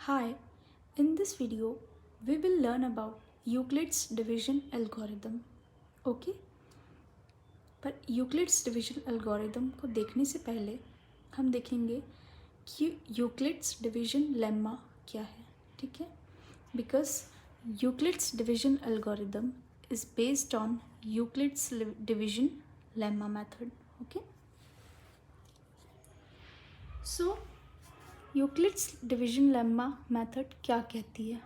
Hi, in this video, we will learn about Euclid's division algorithm. Okay? पर Euclid's division algorithm को देखने से पहले हम देखेंगे कि यूक्लिड्स डिवीजन लेम्मा क्या है. ठीक है? Because Euclid's division algorithm is based on Euclid's division lemma method. Okay, so Euclid's division lemma method क्या कहती है?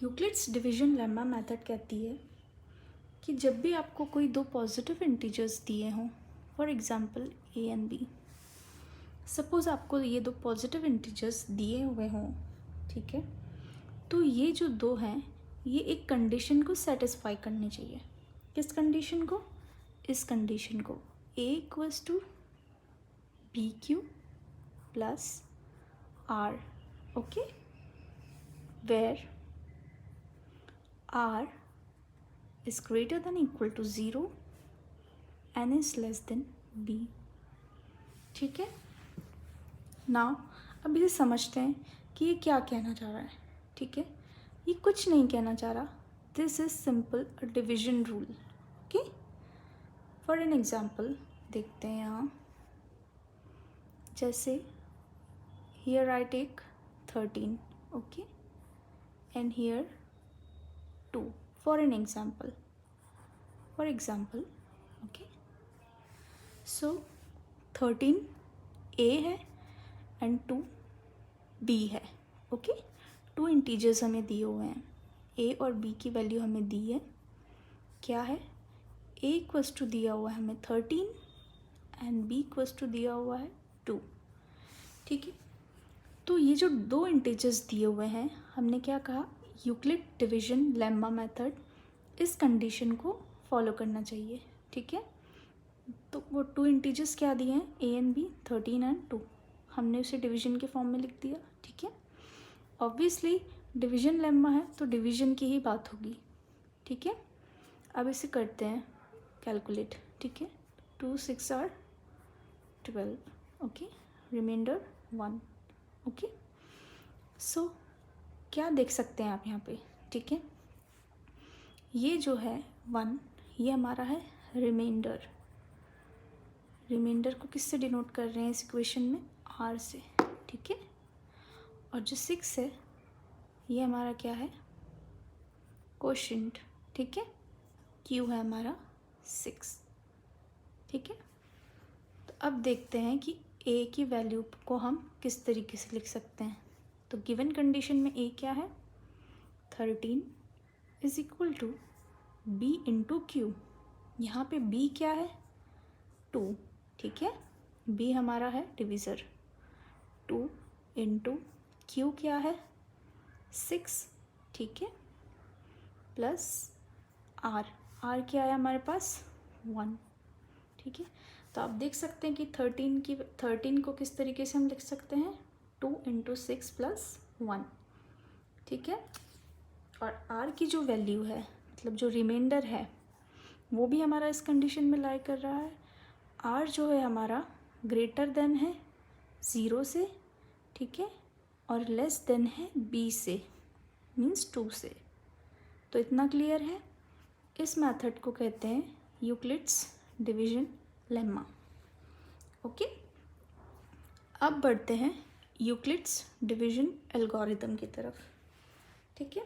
यूक्लिड्स डिवीजन लेम्मा मेथड कहती है कि जब भी आपको कोई दो पॉजिटिव इंटीजर्स दिए हों, for example A and B, suppose आपको ये दो पॉजिटिव इंटीजर्स दिए हुए हों, ठीक है, तो ये जो दो हैं ये एक कंडीशन को सेटिस्फाई करनी चाहिए. किस कंडीशन को? इस कंडीशन को, a equals to b q plus r. Okay, where r is greater than equal to 0 and is less than b. ठीक है, नाउ अब इसे समझते हैं कि ये क्या कहना चाह रहा है. ठीक है, ये कुछ नहीं कहना चाह रहा. This is simple a division rule. Okay, for an example देखते हैं यहाँ. जैसे here I take 13, okay, and here 2 for an example. Okay, so 13 a है and 2 b है. ओके, टू इंटीजर्स हमें दिए हुए हैं. a और b की वैल्यू हमें दी है. क्या है? a इक्वल्स टू दिया हुआ है हमें 13 एंड b इक्वल्स टू दिया हुआ है 2. ठीक है, तो ये जो दो इंटीजर्स दिए हुए हैं, हमने क्या कहा? यूक्लिड डिवीजन लेम्मा मेथड इस कंडीशन को फॉलो करना चाहिए. ठीक है, तो वो टू इंटीजर्स क्या दिए हैं? A and B, 13 and 2. हमने उसे डिवीजन के फॉर्म में लिख दिया. ठीक है, ऑब्वियसली डिवीजन लेम्मा है तो डिवीजन की ही बात होगी. ठीक है, अब इसे करते हैं कैलकुलेट. ठीक है, 2 6 are 12. Okay, reminder 1. Okay, so क्या देख सकते हैं आप यहाँ पे? ठीक है, ये जो है 1, ये हमारा है रिमाइंडर. रिमाइंडर को किससे डिनोट कर रहे हैं इस इक्वेशन में? आर से. ठीक है, और जो 6 है ये हमारा क्या है? कोशेंट. ठीक है, क्यू है हमारा 6. ठीक है, तो अब देखते हैं कि ए की वैल्यू को हम किस तरीके से लिख सकते हैं. तो गिवन कंडीशन में ए क्या है? 13 is equal to b into Q. यहाँ पे b क्या है? 2. ठीक है, b हमारा है डिविज़र. 2 इंटू क्यू क्या है? 6. ठीक है, प्लस r. r क्या है हमारे पास? 1. ठीक है, तो आप देख सकते हैं कि 13 को किस तरीके से हम लिख सकते हैं? 2 इंटू 6 प्लस 1. ठीक है, और r की जो वैल्यू है, मतलब जो रिमाइंडर है, वो भी हमारा इस कंडीशन में लाई कर रहा है. r जो है हमारा ग्रेटर देन है 0 से. ठीक है, और लेस देन है b से, मीन्स 2 से. तो इतना क्लियर है. इस मेथड को कहते हैं यूक्लिड्स डिवीजन लेम्मा. ओके, अब बढ़ते हैं यूक्लिड्स डिवीजन एल्गोरिदम की तरफ. ठीक है,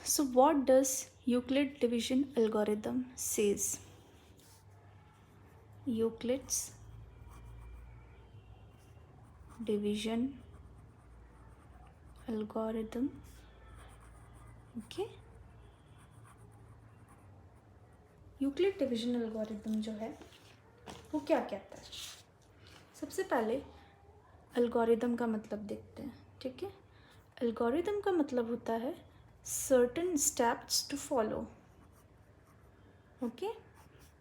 so what does Euclid division algorithm says? Euclid's division algorithm. Okay, Euclid division algorithm जो है वो क्या कहता है? सबसे पहले एल्गोरिदम का मतलब देखते हैं. ठीक है, एल्गोरिदम का मतलब होता है certain steps to follow. Okay,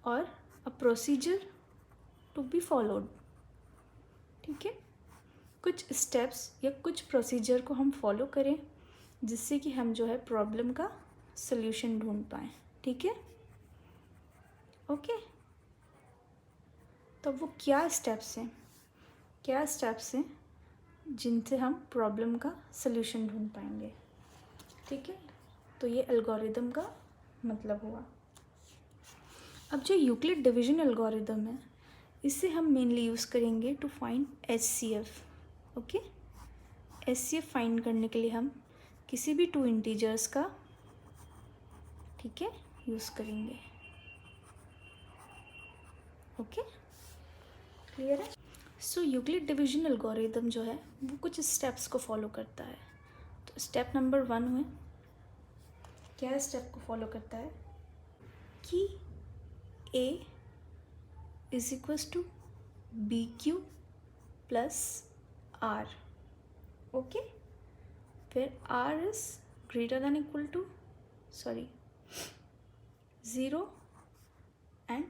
और a procedure to be followed. ठीक है, कुछ स्टेप्स या कुछ प्रोसीजर को हम फॉलो करें जिससे कि हम जो है प्रॉब्लम का सल्यूशन ढूंढ पाएँ. ठीक है, ओके, तो वो क्या स्टेप्स हैं? जिनसे हम प्रॉब्लम का सल्यूशन ढूंढ पाएंगे। ठीक है, तो ये एल्गोरिदम का मतलब हुआ। अब जो यूक्लिड डिवीजन एल्गोरिदम है, इसे हम मेनली यूज़ करेंगे to find HCF। Okay, HCF find करने के लिए हम किसी भी टू इंटीजर्स का, ठीक है, यूज़ करेंगे। ओके, क्लियर है? सो यूक्लिड डिवीजन एल्गोरिदम जो है वो कुछ स्टेप्स को फॉलो करता है। तो स्टेप नंबर 1 हुए, क्या स्टेप को फॉलो करता है कि A is equals to BQ plus R। Okay, फिर R is greater than equal to 0 and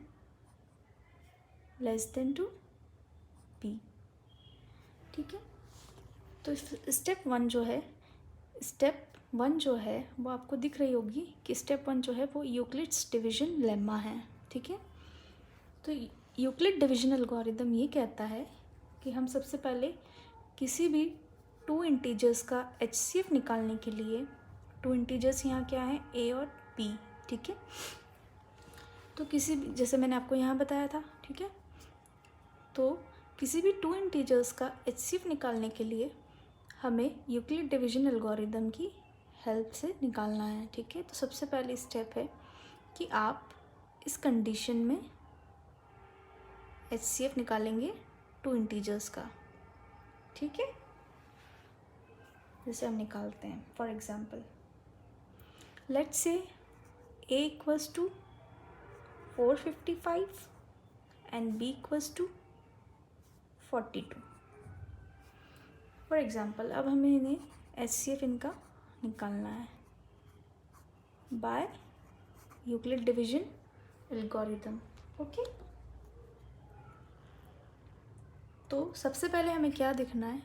less than to B। ठीक है, तो स्टेप 1 जो है वो आपको दिख रही होगी कि स्टेप 1 जो है वो यूक्लिड्स डिवीजन लेम्मा है। ठीक है, तो यूक्लिड डिवीजन एल्गोरिदम ये कहता है कि हम सबसे पहले किसी भी टू इंटीजर्स का HCF निकालने के लिए, टू इंटीजर्स यहाँ क्या है, A और B। ठीक है, तो किसी भी, जैसे मैंने आपको यहाँ बताया था, ठीक है, तो किसी भी टू इंटीजर्स का HCF निकालने के लिए हमें यूक्लिड डिवीजन एल्गोरिदम की हेल्प से निकालना है। ठीक है, तो सबसे पहली स्टेप है कि आप इस कंडीशन में HCF निकालेंगे टू इंटीजर्स का। ठीक है, जैसे हम निकालते हैं, for example let's say A equals to 455 and B equals to 42। For example अब हमें इन्हें HCF इनका निकालना है by Euclid division algorithm. Okay, तो सबसे पहले हमें क्या देखना है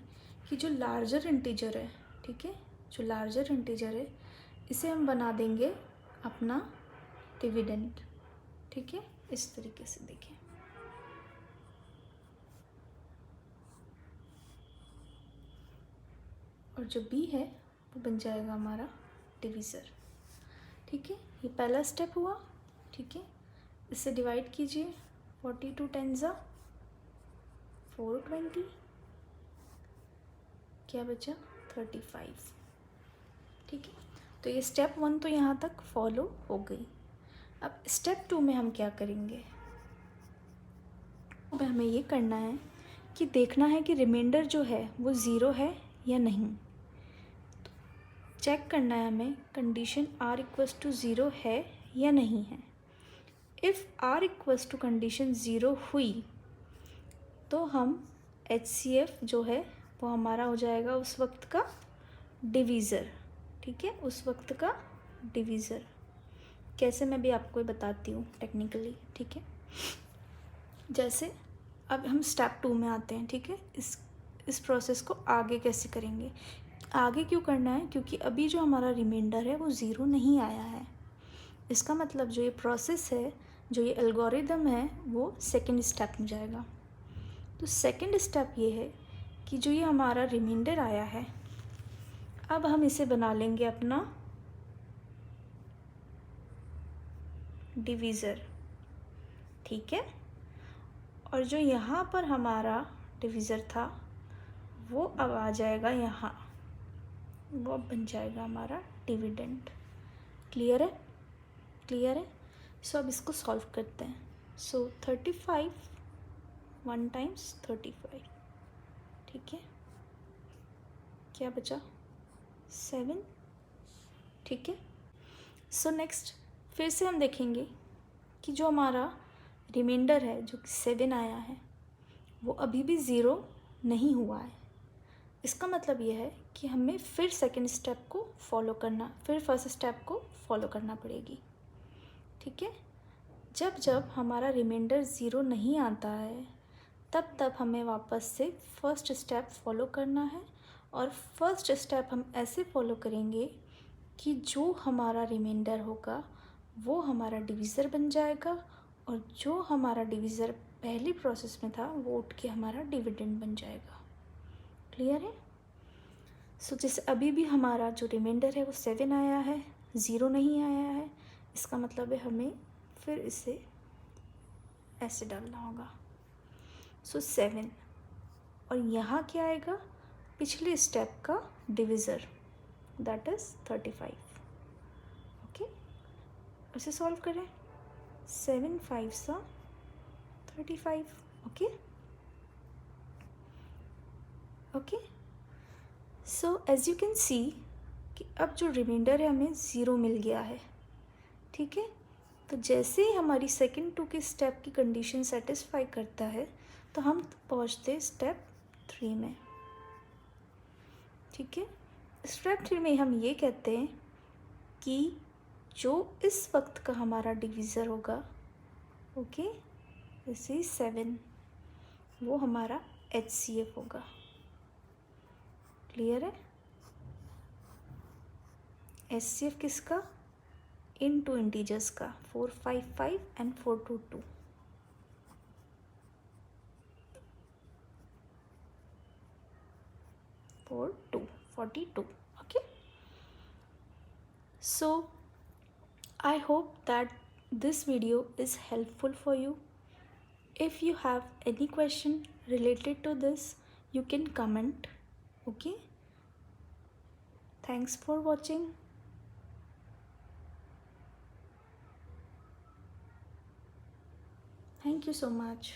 कि जो लार्जर इंटीजर है, ठीक है, जो लार्जर इंटीजर है इसे हम बना देंगे अपना डिविडेंड। ठीक है, इस तरीके से देखें, और जो B है वो बन जाएगा हमारा डिवीज़र। ठीक है, ये पहला स्टेप हुआ। ठीक है, इससे डिवाइड कीजिए, 42 10 420, क्या बचा 35। ठीक है, तो ये स्टेप 1 तो यहाँ तक फॉलो हो गई। अब स्टेप 2 में हम क्या करेंगे, अब हमें ये करना है कि देखना है कि रिमाइंडर जो है वो 0 है या नहीं। तो चेक करना है हमें कंडीशन R इक्वल्स टू 0 है या नहीं है। If R equals to condition 0 हुई तो हम HCF जो है वो हमारा हो जाएगा उस वक्त का डिवीज़र। ठीक है, उस वक्त का डिवीज़र कैसे, मैं भी आपको बताती हूँ टेक्निकली। ठीक है, जैसे अब हम स्टेप 2 में आते हैं। ठीक है, इस प्रोसेस को आगे कैसे करेंगे, आगे क्यों करना है, क्योंकि अभी जो हमारा रिमाइंडर है वो 0 नहीं आया है। इसका मतलब जो ये प्रोसेस है, जो ये एल्गोरिदम है, वो सेकेंड स्टेप में जाएगा। तो सेकेंड स्टेप ये है कि जो ये हमारा रिमाइंडर आया है, अब हम इसे बना लेंगे अपना डिवीज़र। ठीक है, और जो यहाँ पर हमारा डिवीज़र था वो अब आ जाएगा यहाँ, वो अब बन जाएगा हमारा डिविडेंड। क्लियर है? क्लियर है? सो अब इसको सॉल्व करते हैं। सो 35 1 टाइम्स 35, ठीक है, क्या बचा 7। ठीक है, सो नेक्स्ट फिर से हम देखेंगे कि जो हमारा रिमाइंडर है जो 7 आया है वो अभी भी 0 नहीं हुआ है। इसका मतलब ये है कि हमें फिर सेकेंड स्टेप को फॉलो करना, फिर फर्स्ट स्टेप को फॉलो करना पड़ेगी। ठीक है, जब हमारा रिमाइंडर 0 नहीं आता है तब हमें वापस से फर्स्ट स्टेप फॉलो करना है, और फर्स्ट स्टेप हम ऐसे फॉलो करेंगे कि जो हमारा रिमाइंडर होगा वो हमारा डिवीज़र बन जाएगा, और जो हमारा डिवीज़र पहली प्रोसेस में था वो उठ के हमारा डिविडेंड बन जाएगा। क्लियर है? सो जैसे अभी भी हमारा जो रिमाइंडर है वो 7 आया है, 0 नहीं आया है, इसका मतलब है हमें फिर इसे ऐसे डालना होगा। सो 7 और यहाँ क्या आएगा, पिछले स्टेप का डिविज़र, दैट इज़ 35। ओके, इसे सॉल्व करें। 7 5 35। Okay okay, so as you can see कि अब जो रिमाइंडर है हमें 0 मिल गया है। ठीक है, तो जैसे ही हमारी सेकंड 2 के स्टेप की कंडीशन सेटिस्फाई करता है तो हम पहुंचते स्टेप 3 में। ठीक है, स्टेप 3 में हम ये कहते हैं कि जो इस वक्त का हमारा डिवीज़र होगा, ओके, दिस इज 7, वो हमारा HCF होगा। क्लियर है? HCF किसका? इन टू इंटीजर्स का, 455 and 422। 42 okay. So I hope that this video is helpful for you. If you have any question related to this, you can comment. Okay, thanks for watching. Thank you so much.